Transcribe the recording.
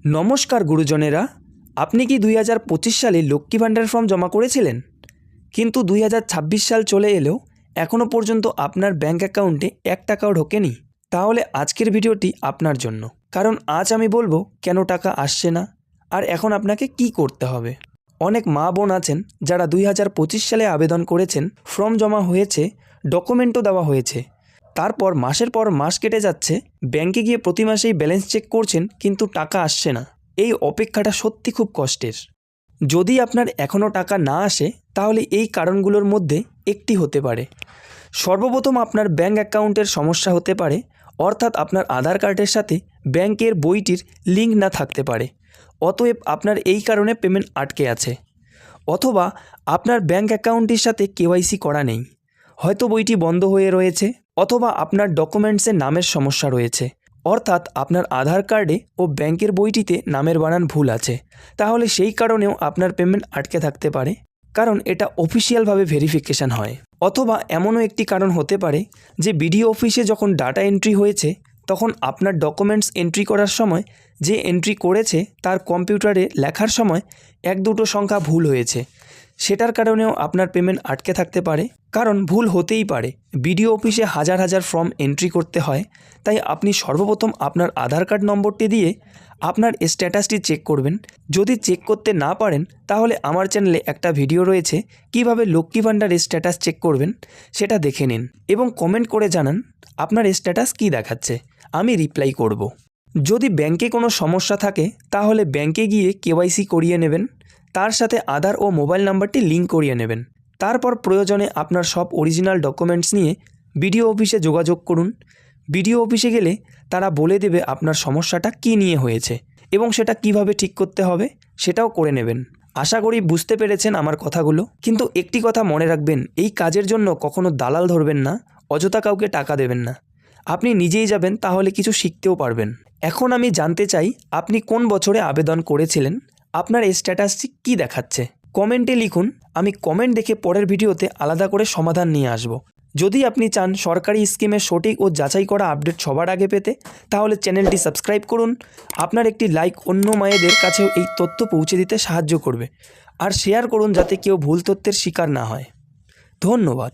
নমস্কার গুরুজনেরা, আপনি কি 2025 সালে লক্ষ্মী ভাণ্ডার ফর্ম জমা করেছিলেন? কিন্তু 2026 সাল চলে এলেও এখনও পর্যন্ত আপনার ব্যাঙ্ক অ্যাকাউন্টে 1 টাকাও ঢোকেনি? তাহলে আজকের ভিডিওটি আপনার জন্য, কারণ আজ আমি বলবো কেন টাকা আসছে না আর এখন আপনাকে কি করতে হবে। অনেক মা বোন আছেন যারা 2025 সালে আবেদন করেছেন, ফর্ম জমা হয়েছে, ডকুমেন্টও দেওয়া হয়েছে, তারপর মাসের পর মাস কেটে যাচ্ছে, ব্যাংকে গিয়ে প্রতি মাসেই ব্যালেন্স চেক করছেন কিন্তু টাকা আসছে না। এই অপেক্ষাটা সত্যি খুব কষ্টের। যদি আপনার এখনও টাকা না আসে তাহলে এই কারণগুলোর মধ্যে একটি হতে পারে। সর্বপ্রথম আপনার ব্যাঙ্ক অ্যাকাউন্টের সমস্যা হতে পারে, অর্থাৎ আপনার আধার কার্ডের সাথে ব্যাংকের বইটির লিঙ্ক না থাকতে পারে, অতএব আপনার এই কারণে পেমেন্ট আটকে আছে। অথবা আপনার ব্যাঙ্ক অ্যাকাউন্টটির সাথে কেওয়াইসি করা নেই, হয়তো বইটি বন্ধ হয়ে রয়েছে, অথবা আপনার ডকুমেন্টসে নামের সমস্যা রয়েছে, অর্থাৎ আপনার আধার কার্ডে ও ব্যাংকের বইটিতে নামের বানান ভুল আছে, তাহলে সেই কারণেও আপনার পেমেন্ট আটকে থাকতে পারে, কারণ এটা অফিসিয়ালভাবে ভেরিফিকেশান হয়। অথবা এমনও একটি কারণ হতে পারে যে বিডিও অফিসে যখন ডাটা এন্ট্রি হয়েছে তখন আপনার ডকুমেন্টস এন্ট্রি করার সময় যে এন্ট্রি করেছে তার কম্পিউটারে লেখার সময় 1-2 সংখ্যা ভুল হয়েছে, সেটার কারণেও আপনার পেমেন্ট আটকে থাকতে পারে। কারণ ভুল হতেই পারে, বিডিও অফিসে হাজার হাজার ফর্ম এন্ট্রি করতে হয়, তাই আপনি সর্বপ্রথম আপনার আধার কার্ড নম্বরটি দিয়ে আপনার স্ট্যাটাসটি চেক করবেন। যদি চেক করতে না পারেন তাহলে আমার চ্যানেলে একটা ভিডিও রয়েছে কিভাবে লক্ষ্মী ভাণ্ডারের স্ট্যাটাস চেক করবেন, সেটা দেখে নিন এবং কমেন্ট করে জানান আপনার স্ট্যাটাস কী দেখাচ্ছে, আমি রিপ্লাই করব। যদি ব্যাংকে কোনো সমস্যা থাকে তাহলে ব্যাংকে গিয়ে কেওয়াইসি করিয়ে নেবেন, তার সাথে আধার ও মোবাইল নাম্বারটি লিঙ্ক করিয়ে নেবেন। তারপর প্রয়োজনে আপনার সব অরিজিনাল ডকুমেন্টস নিয়ে বিডিও অফিসে যোগাযোগ করুন। বিডিও অফিসে গেলে তারা বলে দেবে আপনার সমস্যাটা কী নিয়ে হয়েছে এবং সেটা কিভাবে ঠিক করতে হবে সেটাও করে নেবেন। আশা করি বুঝতে পেরেছেন আমার কথাগুলো। কিন্তু একটি কথা মনে রাখবেন, এই কাজের জন্য কখনো দালাল ধরবেন না, অযথা কাউকে টাকা দেবেন না। আপনি নিজেই যাবেন, তাহলে কিছু শিখতেও পারবেন। এখন আমি জানতে চাই আপনি কোন বছরে আবেদন করেছিলেন, আপনার স্ট্যাটাসটি কী দেখাচ্ছে। কমেন্টে লিখুন, আমি কমেন্ট দেখে পরের ভিডিওতে আলাদা করে সমাধান নিয়ে আসব। যদি আপনি চান সরকারি স্কিমের সঠিক ও যাচাই করা আপডেট সবার আগে পেতে, তাহলে চ্যানেলটি সাবস্ক্রাইব করুন। আপনার একটি লাইক অন্য মায়েদের কাছেও এই তথ্য পৌঁছে দিতে সাহায্য করবে, আর শেয়ার করুন যাতে কেউ ভুল তথ্যের শিকার না হয়। ধন্যবাদ।